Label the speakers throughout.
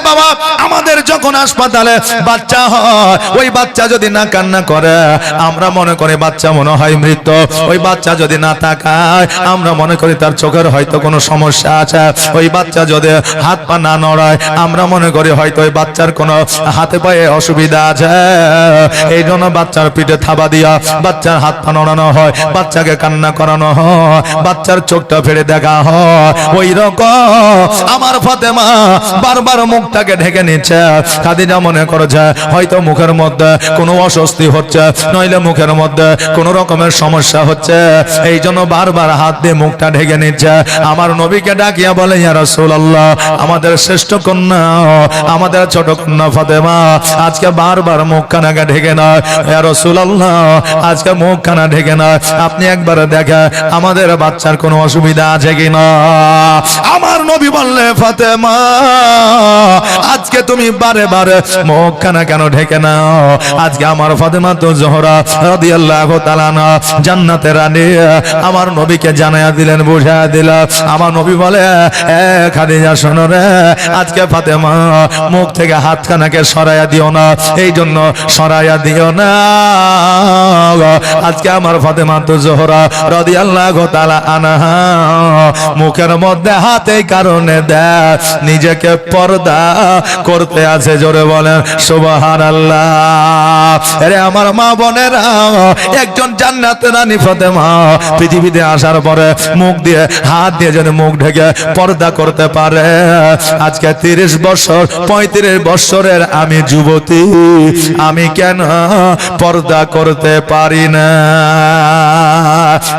Speaker 1: বাবা আমাদের যখন হাসপাতালে বাচ্চা হয়, ওই বাচ্চা যদি না কান্না করে আমরা মনে করি বাচ্চা মনে হয় মৃত। ওই বাচ্চা যদি না তাকায় আমরা মনে করি তার চোখের হয়তো কোনো সমস্যা আছে। ওই বাচ্চা যদি হাত পা না নড়ায় আমরা মনে করি হয়তো ওই বাচ্চার কোনো হাতে পায়ে অসুবিধা আছে। এই জন্য বাচ্চার পিঠে থাবা দিয়া বাচ্চার হাত পা নড়ানো হয়, বাচ্চাকে কান্না করানো হয়, বাচ্চার চোখটা ফেড়ে দেখা হয়। ওই রকম আমার ফাতেমা বারবার মুখটাকে ঢেকে নিচ্ছে। খাদিজা মনে করেছে হয়তো মুখের মধ্যে কোনো অস্বস্তি হচ্ছে, নইলে মুখের মধ্যে কোনো রকমের সমস্যা হচ্ছে, এই জন্য বারবার হাত দিয়ে মুখটা ঢেকে নিচ্ছে। আমার নবীকে ডাকিয়া বলে, ইয়া রাসূলুল্লাহ, আমাদের শ্রেষ্ঠ কন্যা, আমাদের ছোট কন্যা ফাতেমা আজকে বারবার মুখখানাকে ঢেকে নয়, ইয়া রাসূলুল্লাহ আজকে মুখখানা ঢেকে নয়, আপনি একবার দেখে আমাদের বাচ্চার কোনো অসুবিধা আছে কিনা। আমার নবী বললে, ফাতেমা আজকে তুমি বারে বারে মুখখানা কেন ঢেকে নাও? আজকে আমার ফাতেমা তো জোহরা রাদিয়াল্লাহু তাআলা আনহা জান্নাতের রানী। আমার নবীকে জানায়া দিলেন, বুঝায়া দিল। আমার নবী বলে, এ খাদিজা শোনো রে, আজকে ফাতেমা মুখ থেকে হাতখানাকে সরাইয়া দিও না, এই জন্য সরাইয়া দিও না। আজকে আমার ফাতেমা তো জোহরা রাদিয়াল্লাহু তাআলা আনহা মুখের মধ্যে হাত এই কারণে দেয় নিজেকে পর্দা করতে আছে। জোরে বলেন সুবহানাল্লাহ। আরে আমার মা বোনেরা, একজন জান্নাতের রানী ফাতেমা পৃথিবীতে আসার পরে মুখ দিয়ে হাত দিয়ে যেন মুখ ঢেকে পর্দা করতে পারে। আজকে 30 বছর 35 বছরের আমি যুবতী, আমি কেন পর্দা করতে পারি না?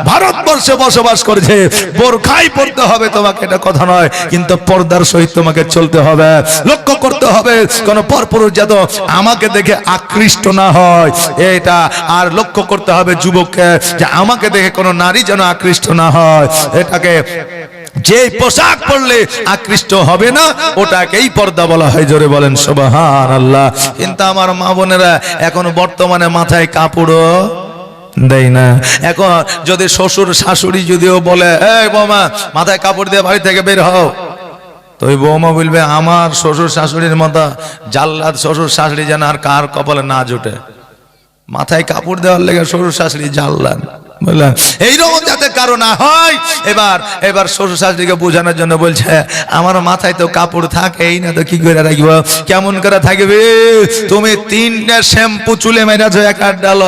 Speaker 1: ভারতবর্ষে বসবাস করছে, বোরখাই পড়তে হবে তোমাকে, এটা কথা নয়, কিন্তু পর্দার সহিত তোমাকে চলতে হবে। লক্ষ্য করতে হবে কোন পরপুরুষ যেন আমাকে দেখে আকৃষ্ট না হয়, এটা। আর লক্ষ্য করতে হবে যুবককে যে আমাকে দেখে কোন নারী যেন আকৃষ্ট না হয়। এটাকে যে পোশাক পরলে আকৃষ্ট হবে না ওটাকেই পর্দা বলা হয়। জোরে বলেন সুবহানাল্লাহ। কিন্তু আমার মা বোনেরা এখন বর্তমানে মাথায় কাপড়ও দেয় না। এখন যদি শ্বশুর শাশুড়ি যদিও বলে, এই বৌমা মাথায় কাপড় দিয়ে বাড়ি থেকে বের হও, তো ওই বৌমা বলবে আমার শ্বশুর শাশুড়ির মতো জাল্লাদ শ্বশুর শাশুড়ি যেন আর কার কপালে না জুটে। মাথায় কাপড় দেওয়ার লেগে শ্বশুর শাশুড়ি জাল্লাদ, বুঝলেন? এইরকম যাতে কারো না হয়। এবার শ্বশুর শাশুড়িকে বোঝানোর জন্য বলছে, আমার মাথায় তো কাপড় থাকেই না, তো কি করে রাখব? কেমন করে থাকবে? তুমি 3টা শ্যাম্পু চুলে মেরেছ এক ডাল,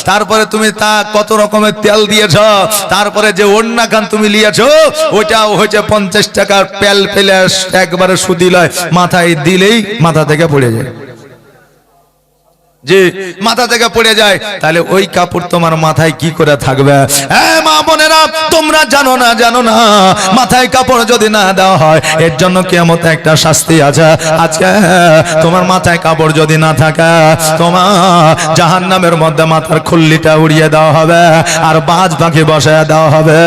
Speaker 1: তারপরে তুমি তা কত রকমের তেল দিয়েছ, তারপরে যে ওড়না খান তুমি লিয়েছ ওইটাও হয়েছে 50 টাকার পেল ফেলে একবারে সুদি লয়, মাথায় দিলেই মাথা থেকে পড়ে যায়। যে মাথা থেকে পড়ে যায়, তাহলে ওই কাপড় তোমার মাথায় কি করে থাকবে? মা বোনেরা, তোমরা জানো না মাথায় কাপড় যদি না দেওয়া হয় এর জন্য কিয়ামতে একটা শাস্তি আছে। আজকে তোমার মাথায় কাপড় যদি না থাকে, তোমার জাহান্নামের মধ্যে মাথার খুল্লিটা উড়িয়ে দেওয়া হবে, আর বাজ পাখি বসায় দেওয়া হবে,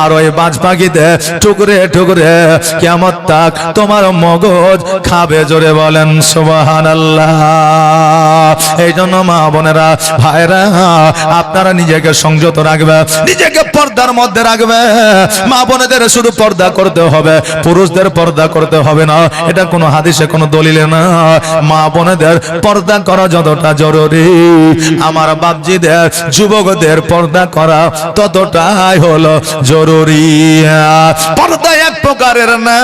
Speaker 1: আর ওই বাজ পাখিতে টুকরে টুকরে কিয়ামত তাক তোমার মগজ খাবে। জোরে বলেন সুবহানাল্লাহ। এই জন্য মা বোনেরা, ভাইরা, আপনারা নিজেকে সংযত রাখবে, নিজেকে পর্দার মধ্যে রাখবে। মা বোনেদের শুধু পর্দা করতে হবে, পুরুষদের পর্দা করতে হবে না, এটা কোনো হাদিসে কোনো দলিলে না। মা বোনেদের পর্দা করা যতটা জরুরি, আমার বাপজিদের যুবকদের পর্দা করা ততটাই হলো জরুরি। পর্দা এক প্রকারের না।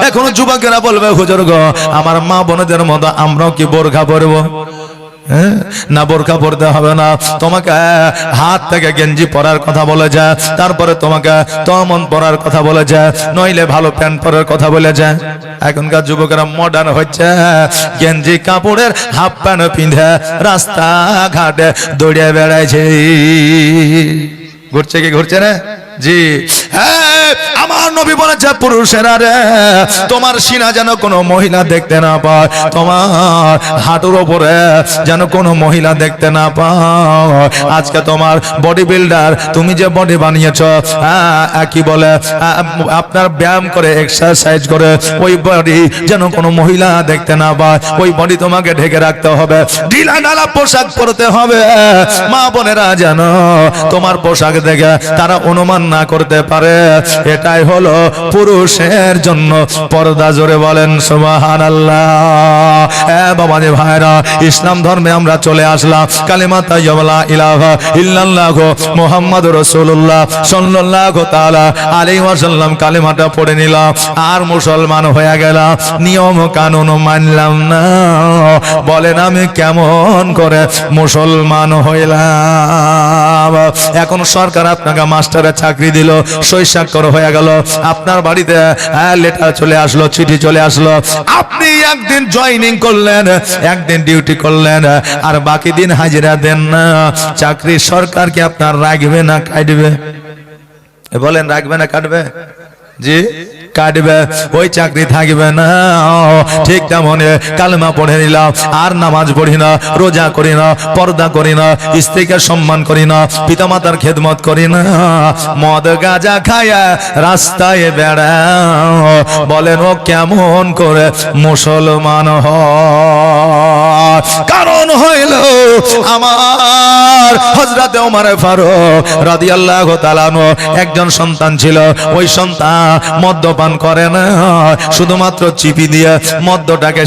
Speaker 1: এখন যুবকেরা বলবে, হুজুর গো, আমার মা বোনেদের মতো আমরাও কি বোরখা পরবো? না, বোরখা পরতে হবে না। তোমাকে হাত থেকে গেঞ্জি পরার কথা বলে যায়, তারপরে তোমাকে তমন পরার কথা বলে যায়, নইলে ভালো প্যান্ট পরার কথা বলে যায়। এখনকার যুবকেরা মডার্ন হচ্ছে, গেঞ্জি কাপড়ের হাফ প্যান্ট পিঁধে রাস্তা ঘাটে দৌড়ে বেড়াইছে। ঘুরছে কি ঘুরছে না? জি হ্যাঁ, আমার নবী বলেছে, পুরুষেরা রে, তোমার সিনা যেন কোনো মহিলা দেখতে না পায়, তোমার হাঁটুর উপরে যেন কোনো মহিলা দেখতে না পায়। আজকে তোমার বডি বিল্ডার, তুমি যে বডি বানিয়েছ, কি বলে, আপনার ব্যায়াম করে এক্সারসাইজ করে ওই বডি যেন কোনো মহিলা দেখতে না পায়, ওই বডি তোমাকে ঢেকে রাখতে হবে, ঢিলা ঢালা পোশাক পরতে হবে। মা বোনেরা যেন তোমার পোশাক দেখে তারা অনুমান না করতে পারে, এটাই হলো হলো পুরুষের জন্য পর্দা। জোরে বলেন সুবহানাল্লাহ। বাবা রে ভাইরা, ইসলাম ধর্মে আমরা চলে আসলাম, কালিমা তাইয়্যিবা লা ইলাহা ইল্লাল্লাহ মুহাম্মাদুর রাসূলুল্লাহ সাল্লাল্লাহু তাআলা আলাইহি ওয়াসাল্লাম কালিমাটা পড়ে নিলাম, আর মুসলমান হয়ে গেলাম, নিয়ম কানুন মানলাম না। বলেন আমি কেমন করে মুসলমান হইলাম? এখন সরকার আপনাকে মাস্টারের চাকরি দিল, সই স্বাক্ষর হয়ে গেল, আপনার বাড়িতে লেটার চলে আসলো, চিঠি চলে আসলো, আপনি একদিন জয়েনিং করলেন, একদিন ডিউটি করলেন, আর বাকি দিন হাজিরা দেন না। চাকরি সরকার কি আপনার রাখবে না কাটবে? বলেন রাখবে না কাটবে? জি কাটবে, ওই চাকরি থাকবে না। ঠিক তেমন কালেমা পড়ে নিলাম, আর নামাজ পড়ি না, রোজা করি না, পর্দা করি না, স্ত্রীকে সম্মান করি না, পিতামাতার খেদমত করি না, মদ গাঁজা খায়া রাস্তায় বেড়াও। বলেন ও কেমন করে মুসলমান হয়? কারণ হইল আমার হযরতে ওমর ফারুক রাদিয়াল্লাহু তাআলা আনহু একজন সন্তান ছিল, ওই সন্তান মদ্যপান করে না, শুধুমাত্র চিপি দিয়ে মদ্যটাকে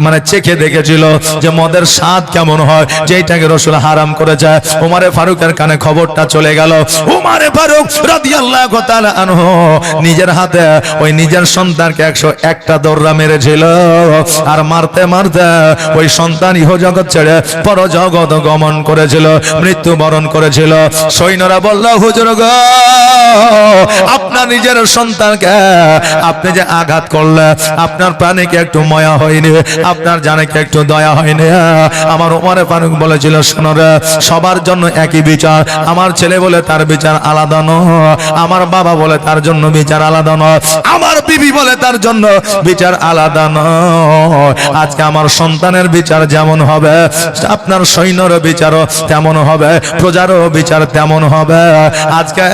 Speaker 1: মানে চেখে দেখেছিল যে মদের স্বাদ কেমন হয়, যেটাকে রাসূল হারাম করেছে। ওমরে ফারুকের কানে খবরটা চলে গেল। ওমরে ফারুক রাদিয়াল্লাহু তাআলা আনহু নিজের হাতে ওই নিজের সন্তানকে 101টা দৌড়া মেরেছিল, আর মারতে মারতে ওই সন্তান ইহজগৎ ছেড়ে পরজগৎ গমন করেছিল, মৃত্যুবরণ করেছিল। সৈন্যরা বলল, হুজুর গো, আপনার নিজের সন্তানকে আপনি যে আঘাত করলে, আপনার প্রাণে কি একটু মায়া হয়নি? আপনার জানে কি একটু দয়া হয়নি? আমার ওমরে ফারুক বলেছিল, শোনো রে, সবার জন্য একই বিচার। আমার ছেলে বলে তার বিচার আলাদা নয়, আমার বাবা বলে তার জন্য বিচার আলাদা নয়, আমার বিবি বলে তার জন্য বিচার আলাদা নয়। আজকে আমার সন্তানের বিচার যেমন হবে, আপনার সৈন্যর বিচারও তেমন হবে, প্রজারও বিচার তেমন হবে। আজকে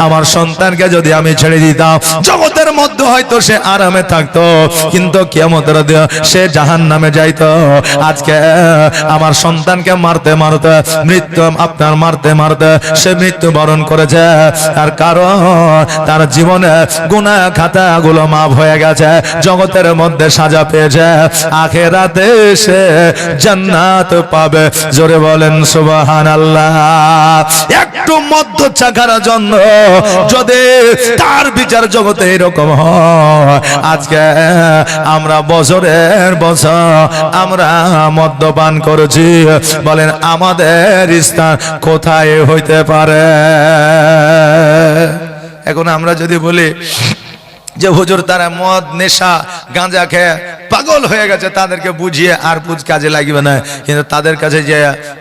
Speaker 1: আমার সন্তানকে যদি আমি ছেড়ে দিতাম, জগতের মধ্যে হয়তো সে আরামে থাকতো, কিন্তু কিয়ামতের দিন সে জাহান্নামে যাইতো। আজকে আমার সন্তানকে মারতে মারতে আপনার মারতে মারতে সে মৃত্যুবরণ করেছে, তার কারণ তার জীবনে গুনাহ খাতাগুলো মাফ হয়ে গেছে, জগতের মধ্যে সাজা পেয়েছে, আখিরাতে সে জান্নাত পাবে। জোরে বলেন সুবহানাল্লাহ। একটু মধ্য চাকার জন্য যদি তার বিচার জগতে এরকম হয়, আজকে আমরা বছরের বছর আমরা মদ্যপান করেছি, বলেন আমাদের স্থান কোথায় হইতে পারে? এখন আমরা যদি বলি যে হুজুর তারা মদ নেশা গাঁজা খেয়ে পাগল হয়ে গেছে, তাদেরকে বুঝিয়ে আর বুঝ কাজে লাগবে না, কিন্তু তাদের কাছে যে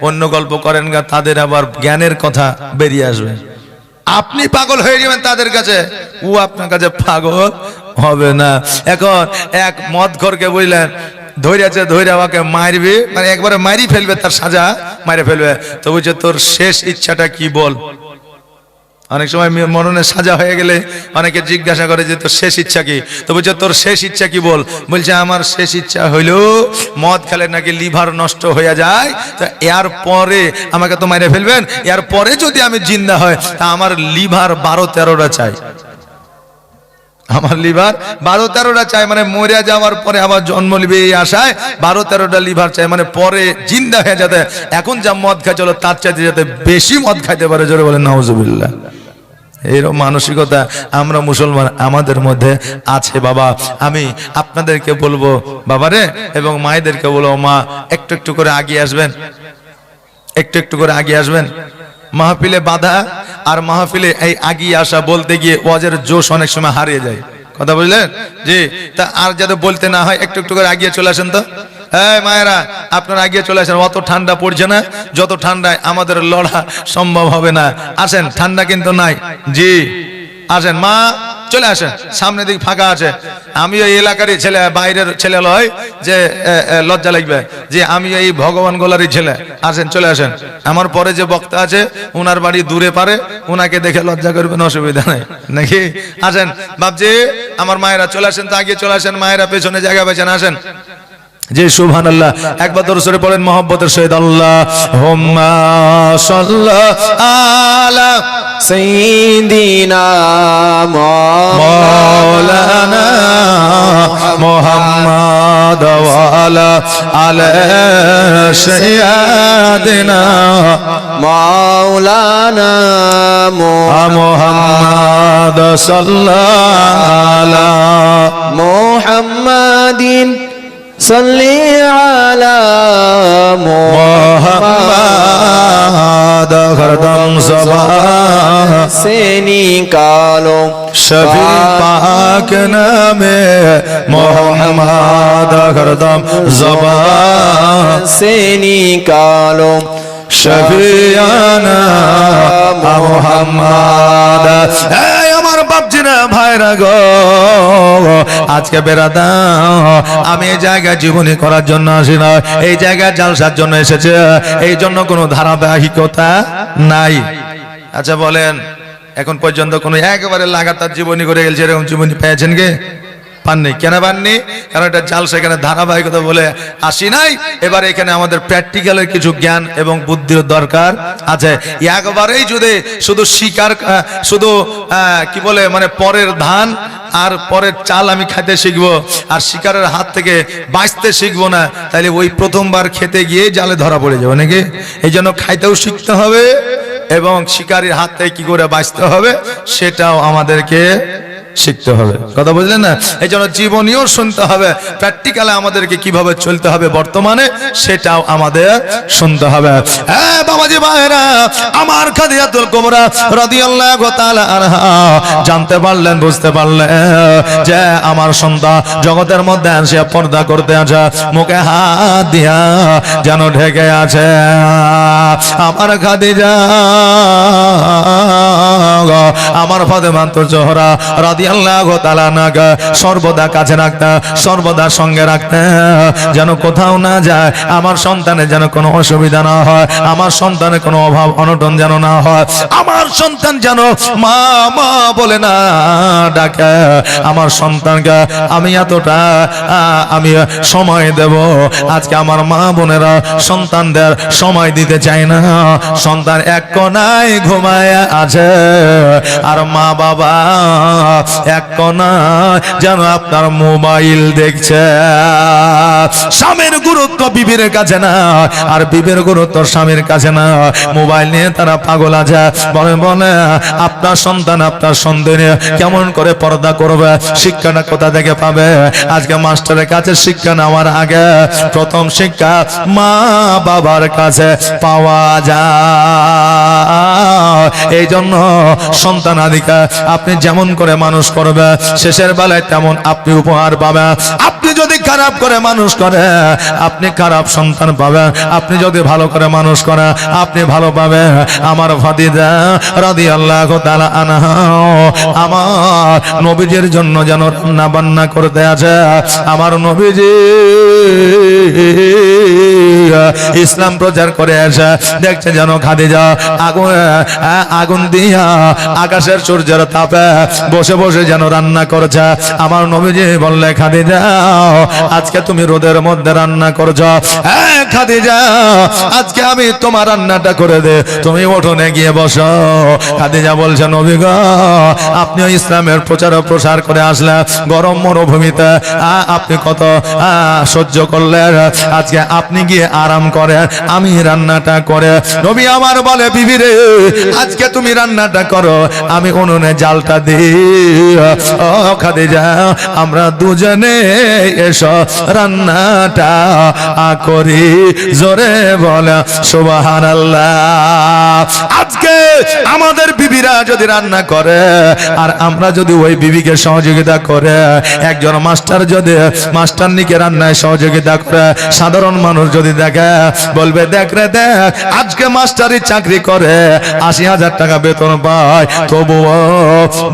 Speaker 1: অন্য গল্প করেন গা, তাদের আবার জ্ঞানের কথা বেরিয়ে আসবে। আপনি পাগল হয়ে যাবেন তাদের কাছে, ও আপনার কাছে পাগল হবে না। এখন এক মদখোরকে বুঝলেন ধৈর্য ধৈর্য আমাকে মারবে, মানে একবারে মারি ফেলবে, তার সাজা মারে ফেলবে। তো বুঝছে তোর শেষ ইচ্ছাটা কি বল? অনেক সময় মরণে সাজা হয়ে গেলে অনেকে জিজ্ঞাসা করে যে তোর শেষ ইচ্ছা কি? তো বলছে তোর শেষ ইচ্ছা কি বল? বলছে আমার শেষ ইচ্ছা হইল মদ খেলে নাকি লিভার নষ্ট হয়ে যায়, তো এর পরে আমাকে তো মেরে ফেলবেন, এর পরে যদি আমি জিন্দা হয় তা আমার লিভার 12-13টা চাই, আমার লিভার 12-13টা চাই, মানে মরে যাওয়ার পরে আবার জন্ম নিবে এই আশায় 12-13টা লিভার চাই, মানে পরে জিন্দা হয়ে যাতে এখন যা মদ খাই চলো তার চাইতে যাতে বেশি মদ খাইতে পারে। জোরে বলেন নাউজুবিল্লাহ। এরকম মানসিকতা আমরা মুসলমান আমাদের মধ্যে আছে। বাবা আমি আপনাদেরকে বলবো বাবারে এবং মায়েদেরকে বলবো, মা একটু একটু করে আগিয়ে আসবেন, একটু একটু করে আগিয়ে আসবেন। মাহফিলে বাধা আর মাহফিলে এই আগিয়ে আসা বলতে গিয়ে ওয়াজের জোশ অনেক সময় হারিয়ে যায়, কথা বুঝলেন? জি, তা আর যাতে বলতে না হয় একটু একটু করে আগিয়ে চলে আসেন। তো হ্যাঁ মায়েরা আপনারা আগিয়ে চলে আসেন, অত ঠান্ডা পড়ছে না, যত ঠান্ডায় আমাদের লড়া সম্ভব হবে না। আসেন, ঠান্ডা কিন্তু নাই। জি আসেন মা, চলে আসেন, সামনে দিক ফাঁকা আছে। আমি ওই এলাকারই ছেলে, বাইরের ছেলে লয় যে লজ্জা লাগবে, যে আমি এই ভগবান গোলারই ছেলে। আসেন, চলে আসেন। আমার পরে যে বক্তা আছে ওনার বাড়ি দূরে পারে, ওনাকে দেখে লজ্জা করবেন, অসুবিধা নাই নাকি? আসেন বাপজি, আমার মায়েরা চলে আসেন, তো আগে চলে আসেন, মায়েরা পেছনে জায়গা পেয়েছেন। আসেন যে সুবহানাল্লাহ একবার দরুদ পড়েন মহব্বতের সহিত আল্লাহুম্মা সাল্লি আলা
Speaker 2: সাইয়্যিদিনা
Speaker 1: মাওলানা মুহাম্মদ ওয়া আলা আলি সাইয়্যিদিনা
Speaker 2: মাওলানা
Speaker 1: মুহাম্মদ সাল্লাল্লাহু আলা
Speaker 2: মুহাম্মাদিন সাল্লি আলা
Speaker 1: মুহাম্মদ হরদম জবান
Speaker 2: से निकालो
Speaker 1: शफी पाक नामे मोहम्मद हरदम ज़बान
Speaker 2: से निकालो
Speaker 1: शफियाना मोहम्मद। এই আমার বাপজিরা ভাইরা গো, আজকে বেরাদা আমি এই জায়গায় জীবনী করার জন্য আসি না, এই জায়গায় জালসার জন্য এসেছে, এই জন্য কোনো ধারাবাহিকতা নাই। আচ্ছা বলেন, এখন পর্যন্ত কোনো একেবারে লাগাতার জীবনী করে গেছে এরকম জীবনী পেয়েছেন কে? পাননি। কেন পাননি? কারণ এটা জাল, সেখানে ধারাবাহিকতা বলে আসি নাই। এবার এখানে আমাদের প্র্যাকটিক্যালের কিছু জ্ঞান এবং বুদ্ধির দরকার আছে। একবারেই যদি শুধু শিকার, শুধু কি বলে মানে পরের ধান আর পরের চাল আমি খেতে শিখবো আর শিকারের হাত থেকে বাঁচতে শিখবো না, তাহলে ওই প্রথমবার খেতে গিয়ে জালে ধরা পড়ে যাবে নাকি? এই জন্য খাইতেও শিখতে হবে এবং শিকারীর হাত থেকে কি করে বাঁচতে হবে সেটাও আমাদেরকে শিখতে হবে। কথা বুঝলেন না? এই জন্য জীবনীও শুনতে হবে, প্র্যাকটিক্যালে আমাদেরকে কিভাবে চলতে হবে বর্তমানে সেটাও আমাদের শুনতে হবে। হ্যাঁ বাবাজি ভাইরা, আমার খাদিজাতুল কুবরা রাদিয়াল্লাহু তাআলা আনহা জানতে পারলেন, বুঝতে পারলেন যে আমার সন্তান জগতের মধ্যে আসে পর্দা করতে আছে, মুখে হাত দিয়া যেন ঢেকে আছে। আমার খাদিজা, আমার ফাতেমাতুল জোহরা রাদিয়াল্লাহু তাআলা আনহা সর্বদা কাছে রাখতে, সর্বদা সঙ্গে রাখতে, যেন কোথাও না যায়, আমার সন্তানের যেন কোনো অসুবিধা না হয়, আমার সন্তানের কোনো অভাব অনটন যেন না হয়, আমার সন্তান যেন মা মা বলে না ডাকে। আমার সন্তানকে আমি এতটা আমি সময় দেব, আজকে আমার মা বোনেরা সন্তানদের সময় দিতে চায় না, সন্তান এক কোণায় ঘুমায় আছে আর মা বাবা এক কোণায় যেন আপনার মোবাইল দেখছে। স্বামীর গুরুত্ব বিবির কাছে না আর বিবির গুরুত্ব স্বামীর কাছে না, মোবাইল নিয়ে তারা পাগল আছে। বলে বলে আপনার সন্তান আপনার সন্তানে কেমন করে পর্দা করবে, শিক্ষাটা কোথা থেকে পাবে? আজকে মাস্টারের কাছে শিক্ষা নেওয়ার আগে প্রথম শিক্ষা মা বাবার কাছে পাওয়া যায়। এই জন্য সন্তান আদিকে আপনি যেমন করে মানুষ করবে শেষের বেলায় তেমন আপনি উপহার পাবেন। আপনি যদি খারাপ করে মানুষ করে আপনি খারাপ সন্তান পাবেন, আপনি যদি ভালো করে মানুষ করে আপনি ভালো পাবেন। আমার ফাতিজা রাদিয়াল্লাহু তাআলা আনহা আমার নবীজির জন্য যেন রান্না বান্না করতে আছে। আমার নবীজি ইসলাম প্রচার করে আসে, দেখছে যেন খাদিজা আগুন দিয়া আকাশের সূর্যের তাপে বসে বসে যেন রান্না করছে। আমার নবীজি বললে, খাদিজা আজকে তুমি রোদের মধ্যে রান্না করছো, হ্যাঁ খাদিজা আজকে আমি তোমার রান্নাটা করে দে, তুমি উঠোনে গিয়ে বসো। খাদিজা বলছে, নবী গো আপনিও ইসলামের প্রচার ও প্রসার করে আসলেন, গরম মরুভূমিতে আপনি কত সহ্য করলেন, আজকে আপনি গিয়ে আরাম করেন, আমি রান্নাটা করে। নবী আমার বলে, বিবি রে আজকে তুমি রান্নাটা করো, আমি উনুনে জালটা দিই। ও খাদিজা আমরা দুজনে এসো রান্নাটা করি। জোরে বলা সুবহানাল্লাহ। আজকে আমাদের বিবিরা যদি রান্না করে আর আমরা যদি ওই বিবিকে সহযোগিতা করে, একজন মাস্টার যদি মাস্টারনিকে রান্নায় সহযোগিতা করে, সাধারণ মানুষ যদি দেখে বলবে, দেখ রে দেখ আজকে মাস্টারি চাকরি করে ৮০,০০০ টাকা বেতন পায় তবুও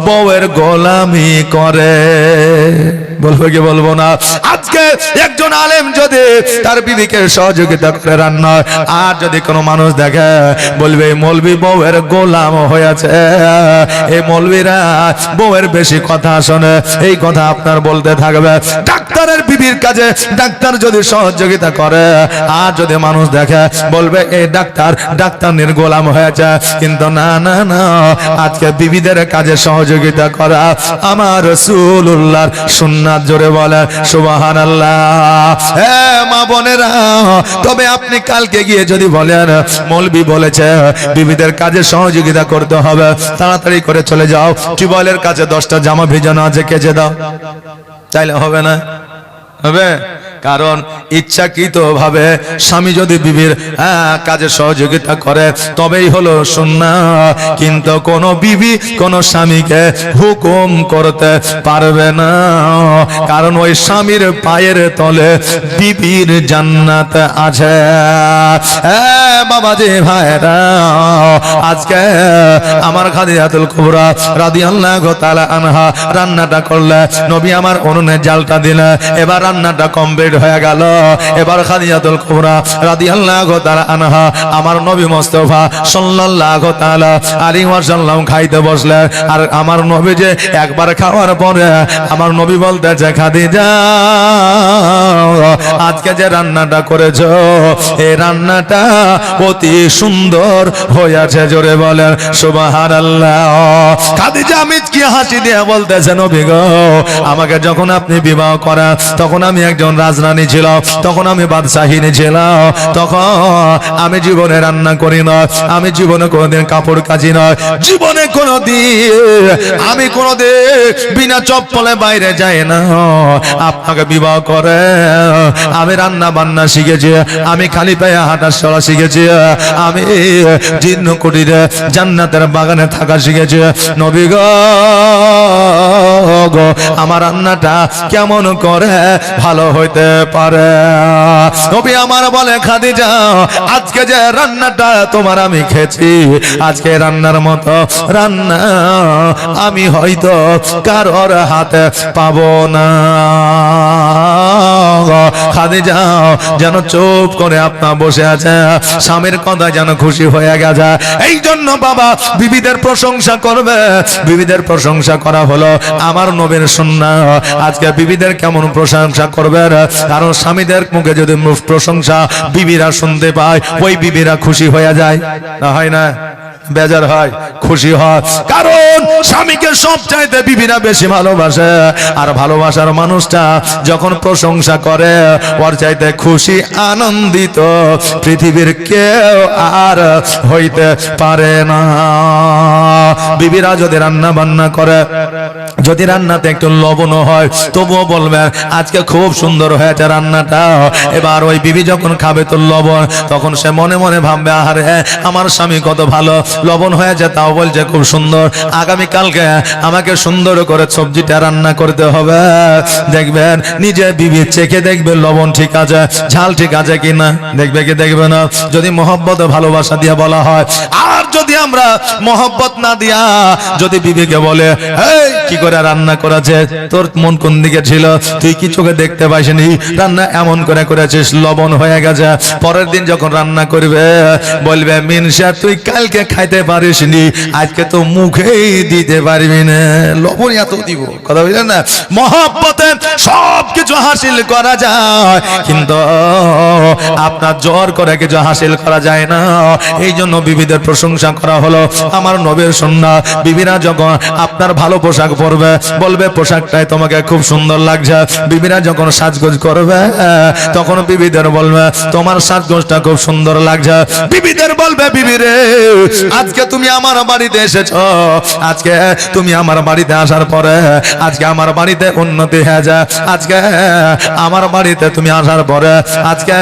Speaker 1: বউয়ের গোলামি করে। বলবো কি বলবো না? আজকে একজন আলেম যদি তার বিবিকে সহযোগিতা করে রান্না, আর যদি কোনো মানুষ দেখে বলবে মৌলবি বউয়ের গোলাম হয়েছে, এই মৌলবিরা বউয়ের বেশি কথা শোনে, এই কথা আপনার বলতে থাকবে। ডাক্তার ডাক্তারের বিবির কাজে ডাক্তার যদি সহযোগিতা করে, আর যদি মানুষ দেখে বলবে এই ডাক্তারের গোলাম হয়েছে। কিন্তু না না না, আজকে বিবিদের কাজে সহযোগিতা করা আমার রাসূলুল্লাহর সুন্নাত। জোরে বলে সুবহানাল্লাহ। হে মা বোনেরা, তবে আপনি কালকে গিয়ে যদি বলেন মৌলবি বলেছে বিবিদের কাজে সহযোগিতা করতে হবে, তাড়াতাড়ি করে চলে যাও, টিউবওয়েলের কাছে 10টা জামা ভিজানো আছে কেচে দাও, চাইলে হবে না? হবে। কারণ ইচ্ছাকৃত ভাবে স্বামী যদি বিবির কাজে সহযোগিতা করে তবেই হলো সুন্নাত। কিন্তু কোন বিবি কোন স্বামীকে হুকুম করতে পারবে না, কারণ ওই স্বামীর পায়ের তলে বিবির জান্নাত আছে। বাবাজি ভাইরা, আজকে আমার খাদিজাতুল কুবরা রাদিয়াল্লাহু তাআলা আনহা রান্নাটা করলে, নবী আমার উনুনে জালটা দিলে, এবার রান্নাটা কমপ্লিট হয়ে গেল। এবার খাদিজাতুল কুবরা রাদিয়াল্লাহু তাআলা আনহা আমার নবী মুস্তাফা সাল্লাল্লাহু তাআলা আলাইহি ওয়াসাল্লাম খাইতে বসলেন। আর আমার নবী যে একবার খাওয়ার পরে আমার নবী বলতেছে, খাদিজা আজকে যে রান্নাটা করেছো এই রান্নাটা অতি সুন্দর হয়েছে। জোরে বলেন সুবহানাল্লাহ। খাদিজা মিচকি হাসি দিয়ে বলতেছে, নবী গো, আমাকে যখন আপনি বিবাহ করেন তখন আমি একজন রাজরানী ছিলাম, তখন আমি বাদশাহিনী ছিলাম, তখন আমি জীবনে রান্না করি না, আমি জীবনে কোনোদিন কাপড় কাচি না, জীবনে কোনোদিন আমি কোনোদিন বিনা চপ্পলে বাইরে যাই না। আপনাকে বিবাহ করে আমি রান্না বান্না শিখেছি, আমি খালি পায়ে হাঁটা চলা শিখেছি, আমি জিন্ন কুটিরে জান্নাতের বাগানে থাকা শিখেছি। নবী গো, আমার রান্নাটা কেমন করে ভালো হইতে পারে? নবী আমার বলে, খাদিজা আজকে যে রান্নাটা তোমার আমি খেয়েছি, আজকে রান্নার মতো রান্না আমি হয়তো কারোর হাতে পাবো না। খাদিজা যেন চুপ করে আপনার বসে আছে, স্বামীর কথা যেন খুশি হয়ে গেছে। এই জন্য বাবা বিবিদের প্রশংসা করবে। বিবিদের প্রশংসা করা হলো আমার নবীর সুন্নাত। আজকে বিবিদের কেমন প্রশংসা করবে? কারণ স্বামীদের মুখে যদি প্রশংসা বিবিরা শুনতে পায়, ওই বিবিরা খুশি হয়ে যায়, না হয় না? বেজার হয়, খুশি হয়, কারণ স্বামীকে সব চাইতে বিবিরা বেশি ভালোবাসে। আর ভালোবাসার মানুষটা যখন প্রশংসা করে, ওর চাইতে খুশি আনন্দিত পৃথিবীর কেউ আর হইতে পারে না। বিবিরা যদি রান্না বান্না করে, যদি রান্নাতে একটু লবণ হয় তবুও বলবে আজকে খুব সুন্দর হয়েছে রান্নাটা। এবার ওই বিবি যখন খাবে তো লবণ, তখন সে মনে মনে ভাববে, আরে আমার স্বামী কত ভালো, লবণ হয়েছে তাও বলছে খুব সুন্দর, আগামীকালকে আমাকে সুন্দর করে সবজিটা রান্না করতে হবে। দেখবেন নিজে বিবি চেখে দেখবে লবণ ঠিক আছে, ঝাল ঠিক আছে কিনা, দেখবে কি দেখবে না? যদি মহব্বত ভালোবাসা দিয়ে বলা হয়। আর যদি আমরা মহব্বত না দিয়া যদি বিবিকে বলে, এই কি করে রান্না করেছে, তোর মন কোন দিকে ছিল, তুই কি চোখে দেখতে পাইসনি, রান্না এমন করে করেছিস লবণ হয়ে গেছে। পরের দিন যখন রান্না করবে বলবে, মিনসা তুই কালকে খাইতে পারিসনি, আজকে তো মুখেই দিতে পারবি না, লবণ এত দিব। কথা বুঝলেন না? মহব্বতে সবকিছু হাসিল করা যায়, কিন্তু আপনার জোর করে কিছু হাসিল করা যায় না। এই জন্য বিবিদের প্রশংসা করা হলো আমার নবীর সুন্নাত। বিবিরা যখন আপনার ভালো পোশাক পরবে বলবে পোশাকটাই তোমাকে খুব সুন্দর লাগছে। বিবিরা যখন সাজগোজ করবে তখন বিবিদের বলবে তোমার সাজগোজটা খুব সুন্দর লাগছে। বিবিদের বলবে, বিবিরে আজকে তুমি আমার বাড়িতে এসেছো, আজকে তুমি আমার বাড়িতে আসার পরে আজকে আমার বাড়িতে উন্নতি হয়ে যায়, আজকে আমার বাড়িতে তুমি আসার পরে আজকে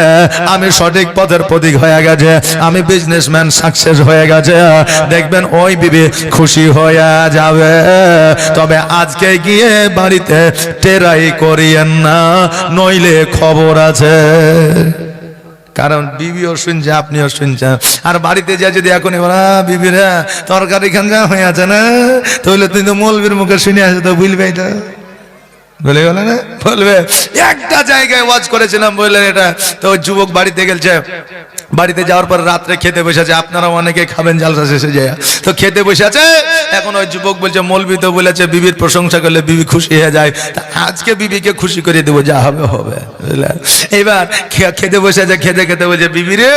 Speaker 1: আমি সঠিক পথের প্রতীক হয়ে গেছে, আমি বিজনেসম্যান সাকসেস হয়ে গেছে। দেখবেন ওই বিবি খুশি হয়ে যাবে। তবে আজকে গিয়ে বাড়িতে টেরাই করিয়েন না, নইলে খবর আছে। কারণ বিবিও শুনছে, আপনিও শুনছেন। আর বাড়িতে যা যদি এখন বিবিরা তরকারি খান যা হয়ে আছে না, তাহলে তুই তো মৌলবীর মুখে শুনে আছে তো বুঝবে, এটা বলে গেল না? বলবে একটা জায়গায় ওয়াজ করেছিলাম, বললেন এটা তো যুবক বাড়িতে গেছে, বাড়িতে যাওয়ার পর রাত্রে খেতে বসে আছে, আপনারা অনেকে খাবেন জালসা শেষে যায়, তো খেতে বসে আছে। এখন ওই যুবক বলছে মৌলবি তো বলেছে বিবির প্রশংসা করলে বিবি খুশি হয়ে যায়, তা আজকে বিবিকে খুশি করে দেবো, যা হবে হবে। এবার খেতে বসে আছে, খেতে খেতে বলছে বিবি রে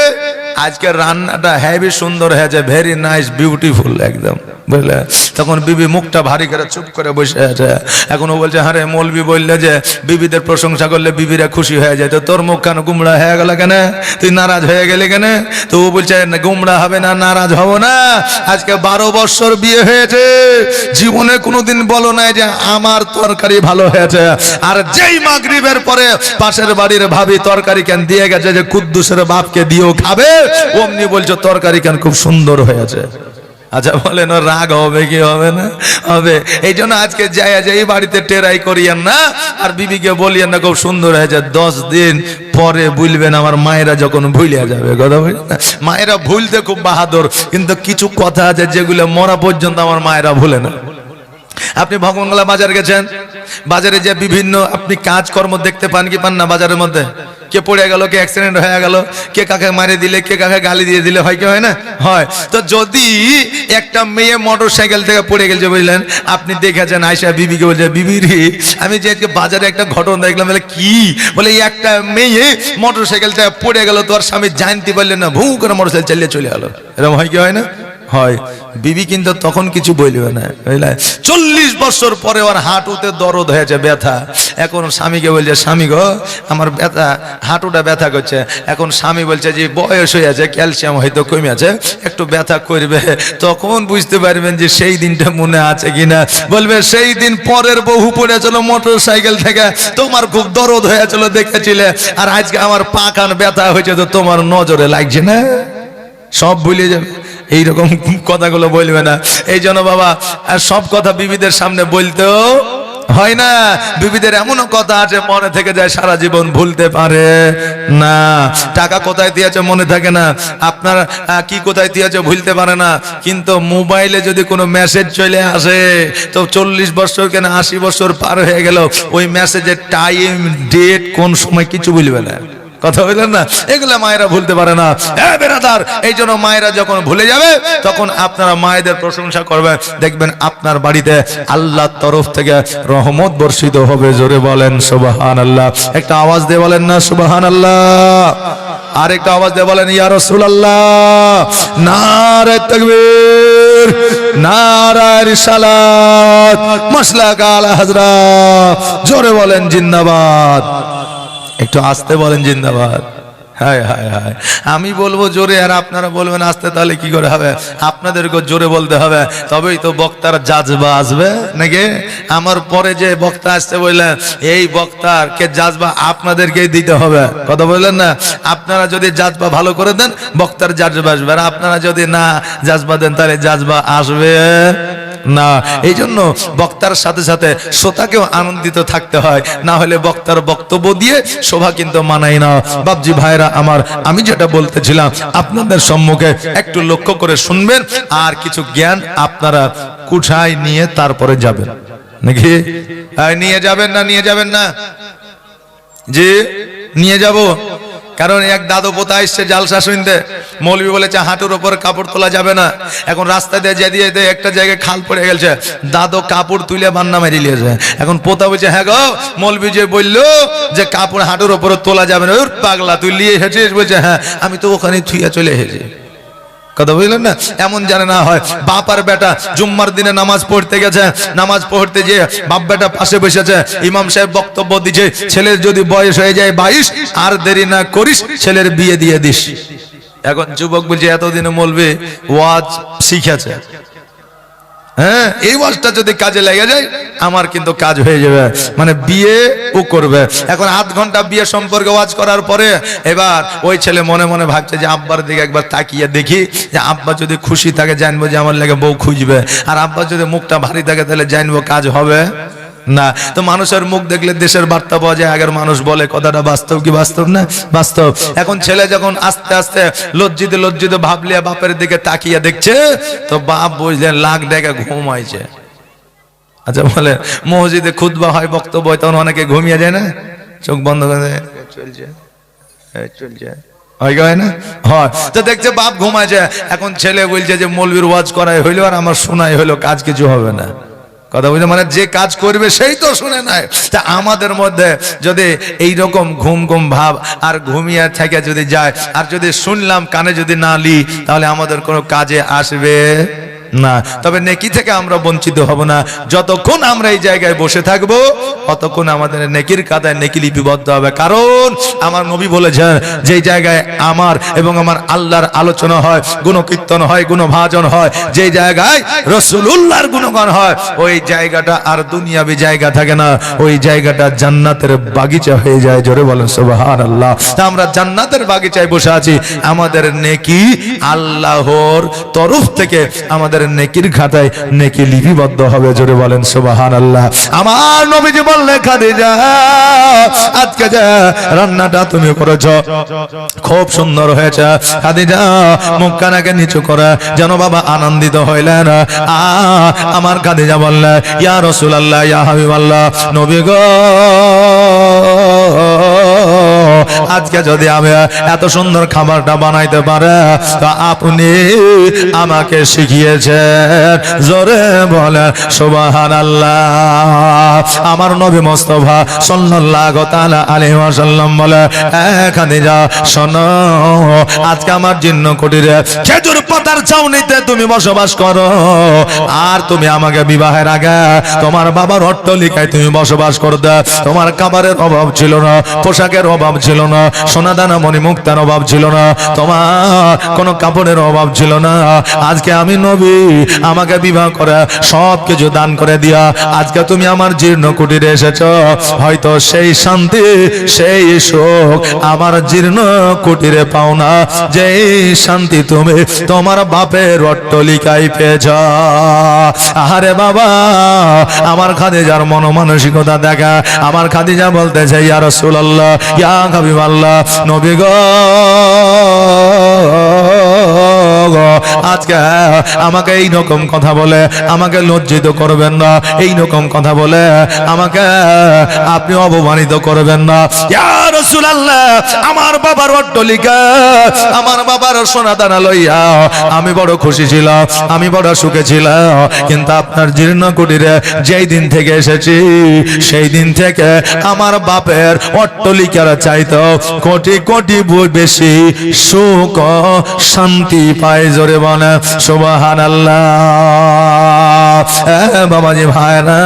Speaker 1: আজকে রান্নাটা হেভি সুন্দর হয়েছে, ভেরি নাইস বিউটিফুল একদম, বুঝলে। তখন বিবি মুখটা ভারী করে চুপ করে বসে আছে। এখন ও বলছে হ্যাঁ রে মৌলবি বললে যে বিবিদের প্রশংসা করলে বিবিরা খুশি হয়ে যায়, তো তোর মুখ কেন গুমড়া হয়ে গেল কেন, তুই নারাজ হয়ে গেলে কেন? তো ও বলছে গুমড়া হবে না, নারাজ হব না, আজকে 12 বছর বিয়ে হয়েছে, জীবনে কোনোদিন বলো না যে আমার তরকারি ভালো হয়েছে। আর যেই মাগরিবের পরে পাশের বাড়ির ভাবি তরকারি কেন দিয়ে গেছে যে কুদ্দুসের বাপকে দিয়েও খাবে, অমনি বলছো তরকারি কেন খুব সুন্দর হয়েছে। আচ্ছা বলেন ও রাগ হবে কি হবে না? হবে। এই জন্য আজকে যাই এই বাড়িতে টেরাই করিয়েন না, আর বিবিকে বলিয়েন না খুব সুন্দর হয়েছে, 10 দিন পরে ভুলবেন আমার মায়েরা যখন ভুলিয়া যাবে। কথা বলি না, মায়েরা ভুলতে খুব বাহাদুর, কিন্তু কিছু কথা আছে যেগুলো মরা পর্যন্ত আমার মায়েরা ভুলে না। আপনি ভগবানগোলা বাজার গেছেন, বাজারে যে বিভিন্ন আপনি কাজকর্ম দেখতে পান কি পান না? বাজারের মধ্যে কে পড়ে গেল, কে অ্যাক্সিডেন্ট হয়ে গেল, কে কাকে মারে দিলে, কে কাকে গালি দিয়ে দিলে, হয় কি হয় না? হয়। তো যদি একটা মেয়ে মোটর সাইকেল থেকে পড়ে গেছে, বুঝলেন, আপনি দেখেছেন, আয়সা বিবিকে বলছে বিবি রে আমি যে আজকে বাজারে একটা ঘটনা দেখলাম। বলে কি? বলে একটা মেয়ে মোটর সাইকেল থেকে পড়ে গেল, তোর স্বামী জানতে পারলেন না, ভু করে মোটর সাইকেল চালিয়ে চলে গেল। এরকম হয় কি হয় না? হয়। বিবি কিন্তু তখন কিছু বলবে না, বুঝলে। 40 বছর পরে ওর হাঁটুতে দরদ হয়েছে, ব্যথা। এখন স্বামীকে বলছে স্বামী গো আমার ব্যথা, হাঁটুটা ব্যথা করছে। এখন স্বামী বলছে যে বয়স হয়ে আছে, ক্যালসিয়াম হয়তো কমে আছে, একটু ব্যথা করবে। তখন বুঝতে পারবেন যে সেই দিনটা মনে আছে কিনা। বলবে সেই দিন পরের বহু পড়েছিল মোটর সাইকেল থেকে, তোমার খুব দরদ হয়েছিল দেখেছিলে, আর আজকে আমার পা কান ব্যথা হয়েছে, তো তোমার নজরে লাগছে না। সব ভুলে যাবে, এইরকম কথাগুলো বলবে না। এই জন্য বাবা আর সব কথা বিবিদের সামনে বলতেও হয় না। বিবিদের এমনও কথা আছে মনে থেকে যায়, সারা জীবন ভুলতে পারে না। টাকা কোথায় দিয়েছে মনে থাকে না, আপনার কি কোথায় দিয়েছে ভুলতে পারে না, কিন্তু মোবাইলে যদি কোনো মেসেজ চলে আসে, তো 40 বছর কেন 80 বছর পার হয়ে গেল, ওই মেসেজের টাইম ডেট কোন সময় কিছু ভুলবে না। কথা বললেন না, এগুলো মায়েরা ভুলতে পারে না। হ্যাঁ বেরাদার, এই জন্য মায়েরা যখন ভুলে যাবে তখন আপনারা মায়েদের প্রশংসা করবেন, দেখবেন আপনার বাড়িতে আল্লাহর তরফ থেকে রহমত বর্ষিত হবে। জোরে বলেন সুবহানাল্লাহ। একটা আওয়াজ দিয়ে বলেন না সুবহানাল্লাহ। আর একটা আওয়াজ দিয়ে বলেন ইয়া রাসূলুল্লাহ। নারে তাকবীর, নারে রিসালাত, মাসলাক আলা হযরত। জোরে বলেন জিন্দাবাদ। একটু আস্তে বলেন জিন্দাবাদ। হায় হায় হায়, আমি বলবো জোরে আর আপনারা বলবেন আস্তে, তাহলে কি করে হবে? আপনাদেরকে জোরে বলতে হবে, তবেই তো বক্তার জাজবা আসবে নাকি? আমার পরে যে বক্তা আসছে বললেন, এই বক্তার কে জাজবা আপনাদেরকেই দিতে হবে। কথা বললেন না? আপনারা যদি জাজবা ভালো করে দেন বক্তার জাজবা আসবে, আর আপনারা যদি না জাজবা দেন তাহলে জাজবা আসবে না। এই জন্য বক্তার সাথে সাথে শ্রোতাকেও আনন্দিত থাকতে হয়, না হলে বক্তার বক্তব্য দিয়ে শোভা কিন্তু মানায় না। বাপজি ভাইরা আমার, আমি যেটা বলতেছিলাম আপনাদের সম্মুখে একটু লক্ষ্য করে শুনবেন, আর কিছু জ্ঞান আপনারা কুঠায় নিয়ে তারপরে যাবেন নাকি? নিয়ে যাবেন না? নিয়ে যাবেন না? জি নিয়ে যাব। কারণ এক দাদু পোতা এসছে জালসা শুনতে, মৌলবি বলেছে হাঁটুর উপর কাপড় তোলা যাবে না। এখন রাস্তা দিয়ে যেতে একটা জায়গায় খাল পড়ে গেছে, দাদু কাপড় তুলে বান্না মেরে নিয়েছে। এখন পোতা বলছে হ্যাঁ গো মৌলবি যে বললো যে কাপড় হাঁটুর উপরে তোলা যাবে না, ওর পাগলা তুই নিয়ে এসেছিস? বলছে হ্যাঁ, আমি তো ওখানে থুইয়া চলে এসেছি। কথা বুঝলেন না? এমন জানে না হয় বাপ আর বেটা জুম্মার দিনে নামাজ পড়তে গেছে, নামাজ পড়তে যে বাপ বেটা পাশে বসেছে, ইমাম সাহেব বক্তব্য দিচ্ছে, ছেলের যদি বয়স হয়ে যায় 22, আর দেরি না করিস, ছেলের বিয়ে দিয়ে দিস। এখন যুবক বলছে এতদিনে মৌলবি ওয়াজ শিখেছে, হ্যাঁ এই ওয়াজটা যদি কাজে লেগে যায় আমার কিন্তু কাজ হয়ে যাবে, মানে বিয়ে ও করবে। এখন আধ ঘন্টা বিয়ে সম্পর্কে ওয়াজ করার পরে এবার ওই ছেলে মনে মনে ভাবছে যে আব্বার দিকে একবার তাকিয়ে দেখি, যে আব্বা যদি খুশি থাকে জানবো যে আমার লেগে বউ খুঁজবে, আর আব্বা যদি মুখটা ভারী থাকে তাহলে জানবো কাজ হবে না। তো মানুষের মুখ দেখলে দেশের বার্তা পাওয়া যায়। আগের মানুষ বলে, কথাটা বাস্তব কি বাস্তব না? বাস্তব। এখন ছেলে যখন আস্তে আস্তে লজ্জিত লজ্জিত ভাবলিয়া বাপের দিকে তাকিয়ে দেখছে, তো বাপ বুঝলেন লাখ ডেকে ঘুমাইছে। আচ্ছা বলে মসজিদে খুতবা হয়, বক্তব্য হয়, তখন অনেকে ঘুমিয়ে যায় না, চোখ বন্ধ করে চলছে চলছে হয় না হয় তো দেখছে বাপ ঘুমাচ্ছে, এখন ছেলে বলছে যে মৌলবীর ওয়াজ করাই হইলো আর আমার শোনাই হইলো, কাজ কিছু হবে না। কথা বুঝলে, মানে যে কাজ করবে সেই তো শুনে নাই। তা আমাদের মধ্যে যদি এইরকম ঘুম ঘুম ভাব আর ঘুমিয়ে থেকে যদি যায়, আর যদি শুনলাম কানে যদি না লি, তাহলে আমাদের কোনো কাজে আসবে না। তবে নেকি থেকে আমরা বঞ্চিত হব না। যতক্ষণ আমরা এই জায়গায় বসে থাকবো ততক্ষণ আমাদের নেকির কাদায় নেকি লিপিবদ্ধ হবে। কারণ আমার নবী বলেছেন, যে জায়গায় আমার এবং আমার আল্লাহর আলোচনা হয়, গুণকীর্তন হয়, গুণভাজন হয়, যে জায়গায় রাসূলুল্লাহর গুণগান হয়, ওই জায়গাটা আর দুনিয়াবি জায়গা থাকে না, ওই জায়গাটা জান্নাতের বাগিচা হয়ে যায়। জোরে বলেন সুবহানাল্লাহ। তা আমরা জান্নাতের বাগিচায় বসে আছি, আমাদের নেকি আল্লাহর তরফ থেকে আমাদের নেকির খাতায় নেকি লিপিবদ্ধ হবে। জোরে বলেন সুবহানাল্লাহ। আমার নবীজি বললেন, খাদিজা আজকে যে রান্নাটা তুমি করেছো খুব সুন্দর হয়েছে। খাদিজা মুখখানাকে নিচু করে যেন বাবা আনন্দিত হইলেন। আমার খাদিজা বললেন, ইয়া রাসূলুল্লাহ, ইয়া হাবিবাল্লাহ, নবী গো, আজকে যদি আমি এত সুন্দর খাবারটা বানাইতে পারে তো আপনি আমাকে শিখিয়েছেন। জোরে বলে সুবহানাল্লাহ। আমার নবী মুস্তাফা সাল্লাল্লাহু তাআলা আলাইহি ওয়াসাল্লাম বলে, খাদিজা শোনো, আজকে আমার জিন্ন কুটিরে খেজুর পাতার ছাউনিতে তুমি বসবাস করো, আর তুমি আমাকে বিবাহের আগে তোমার বাবার অট্টালিকায় তুমি বসবাস করতে। তোমার খাবারের অভাব ছিল না, পোশাকের অভাব ছিল না, সোনা দানা মণি মুক্তার অভাব ছিল না, তোমার কোনো কাপড়ের অভাব ছিল না। আজকে আমি নবী, আমাকে বিবাহ করে সব কিছু দান করে দিয়া আজকে তুমি আমার জীর্ণ কুটিরে এসেছো। হয়তো সেই শান্তি, সেই সুখ আমার জীর্ণ কুটিরে পাও না, যে শান্তি তুমি তোমার বাপের অট্টালিকায় পেয়েছ। আরে বাবা, আমার খাদিজার মনোমানসিকতা দেখা। আমার খাদিজা বলতেছে, ইয়া রাসূলুল্লাহ, ইয়া হাবিবাল্লাহ, নবী গো, আজকে আমাকে এই রকম কথা বলে আমাকে লজ্জিত করবেন না, এই রকম কথা বলে আমাকে আপনি অপমানিত করবেন না। ইয়া রাসূলুল্লাহ, আমার বাবার অট্টালিকা, আমার বাবার সোনা দানা লইয়া আমি বড় খুশি ছিলাম, আমি বড় সুখে ছিলাম, কিন্তু আপনার জীর্ণ কুটিরে যেই দিন থেকে এসেছি সেই দিন থেকে আমার বাপের অট্টালিকার চাইতো কোটি কোটি বেশি সুখ শান্তি পায়। জোরে বলে সুবহানাল্লাহ। বাবাজি ভাইরা,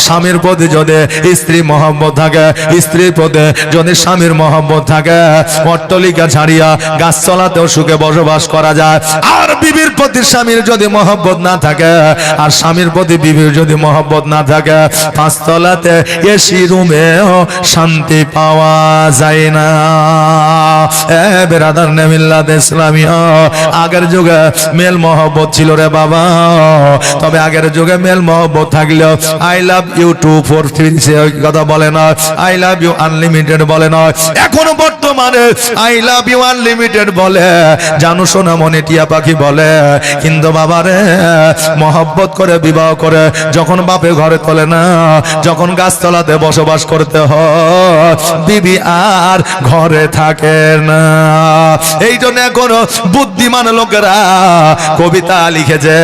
Speaker 1: স্বামীর প্রতি যদি স্ত্রী মহব্বত থাকে, স্ত্রীর প্রতি যদি স্বামীর মহব্বত থাকে, অট্টালিকা ছাড়িয়া গাছতলাতেও সুখে বসবাস করা যায়। আর বিবির প্রতি স্বামীর যদি মহব্বত না থাকে, আর স্বামীর প্রতি বিবির যদি মহব্বত না থাকে, পাঁচতলাতে এসি রুমেও শান্তি পাওয়া যায় না। বেরাদার মিল্লাত ইসলামিয়া, আগের যুগে মেল মহব্বত ছিল রে বাবা, তবে আগের যুগে মেল মহব্বত থাকলেও আই লাভ ইউ 243 কথা বলে না, আই লাভ ইউ আনলিমিটেড বলে না। এখন বর্তমানে আই লাভ ইউ আনলিমিটেড বলে, জানো সোনা মনে টিয়া পাখি বলে। কিন্তু বাবারে, মহব্বত করে বিবাহ করে যখন বাপে ঘরে তোলে না, যখন গাছতলাতে বসবাস করতে হয়, বিবি আর ঘরে থাকে না। এই জন্য এখন বুদ্ধিমান লোকেরা কবিতা লিখেছে,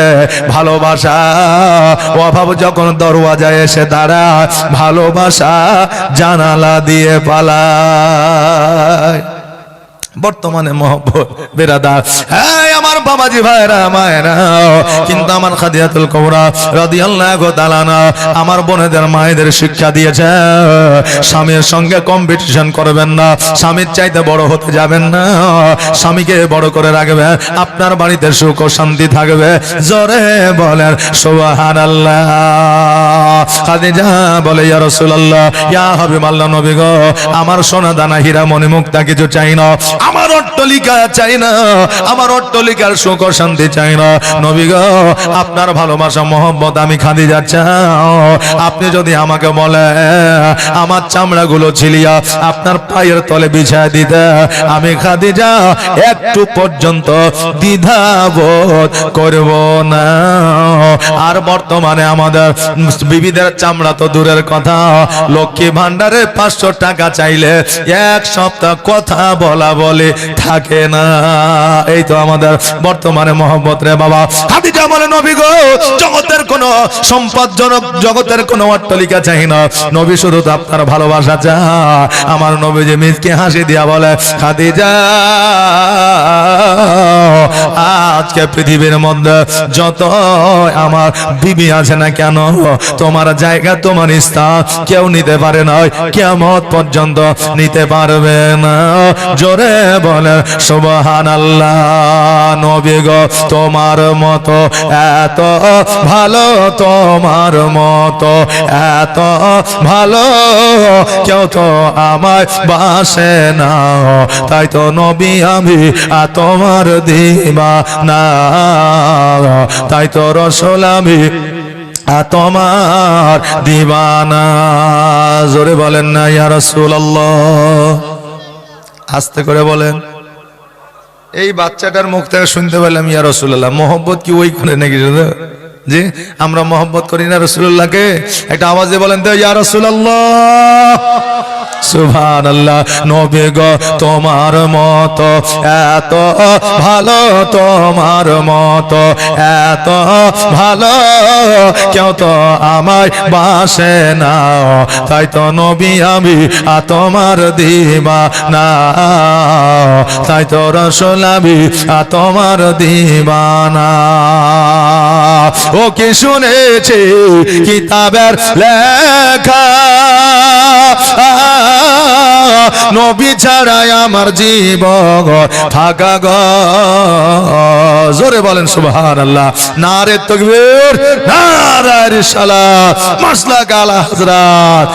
Speaker 1: ভালোবাসা অভাব যখন দরওয়াজায় এসে দাঁড়া, ভালোবাসা জানালা দিয়ে পালায়। বর্তমানে মহব্বত বেরাদার, হ্যাঁ আমার বাবাজি ভাইরা মায়েরা, কিন্তু আমার খাদিজাতুল কুবরা রাদিয়াল্লাহু তাআলা আনহা আমার বোনেদের মায়েদের শিক্ষা দিয়েছে, স্বামীর সঙ্গে কম্পিটিশন করবেন না, স্বামীর চাইতে বড় হতে যাবেন না, স্বামীকে বড় করে রাখবেন, আপনার বাড়িতে সুখ ও শান্তি থাকবে। জোরে বলেন সুবহানাল্লাহ। খাদিজা বলে, ইয়া রাসূলুল্লাহ, ইয়া হাবিবাল্লাহ, নবী গো, আমার সোনা দানা হীরা মণি মুক্তা কিছু চাই না, আমার অট্টালিকা চাই না, আমার অট্টালিকার সুখ শান্তি চাই না। নবী গো, আপনার ভালোবাসা মহব্বত আমি খাদিজা চাই। আপনি যদি আমাকে বলে আমার চামড়াগুলো ছিলিয়া আপনার পায়ের তলে বিছায় দিতে, আমি খাদিজা একটু পর্যন্ত দ্বিধাবোধ করব না। আর বর্তমানে আমাদের বিবিদের চামড়া তো দূরের কথা, লক্ষ্মী ভান্ডারে 500 টাকা চাইলে এক সপ্তাহ কথা বলা বলে থাকে না। এই তো আমাদের বর্তমানে মহব্বত রে বাবা। খাদিজা বলে নবী গো, জগতের কোন সম্পদজনক, জগতের কোন অট্টালিকা চাই না, নবী শুধু তো আপনার ভালোবাসা চায়। আমার নবী যে মিজকে হাসি দিয়া বলে, খাদিজা আজকে পৃথিবীর মধ্যে যত আমার বিবি আছে না কেন, তোমার জায়গা তোমার স্থান কেউ নিতে পারে না, কিয়ামত পর্যন্ত নিতে পারবে না। জোরে বলে সুবহানাল্লাহ। নবী গো তোমার মতো এত ভালো, তোমার মতো এত ভালো কেউ তো আমায় বাসে না, তাই তো নবী আমি তোমার দিওয়ানা, তাই তো রাসূল আমি তোমার দিওয়ানা। জোরে বলেন না ইয়া রাসূলুল্লাহ, আস্তে করে বলেন। এই বাচ্চাটার মুখ থেকে শুনতে পেলাম ইয়া রাসূলুল্লাহ। মহব্বত কি ওই করে নাকি জি? আমরা মহব্বত করি না রাসূলুল্লাহকে? একটা আওয়াজ দিয়ে বলেন তো ইয়া রাসূলুল্লাহ। সুবহানাল্লাহ। নবী গো তোমার মতো এত ভালো, তোমার মতো এত ভালো কেউ তো আমায় বাসে না, তাই তো নবী আমি তোমার দিওয়ানা, তাই তো রাসূল আমি তোমার দিওয়ানা। ও কি শুনেছি কিতাবের লেখা, নবী ছাড়াই আমার জীবন থাকা গো। জোরে বলেন সুবহানাল্লাহ। নারে তাকবীর, নারে রিসালাত, মাসলাক আলা হযরত।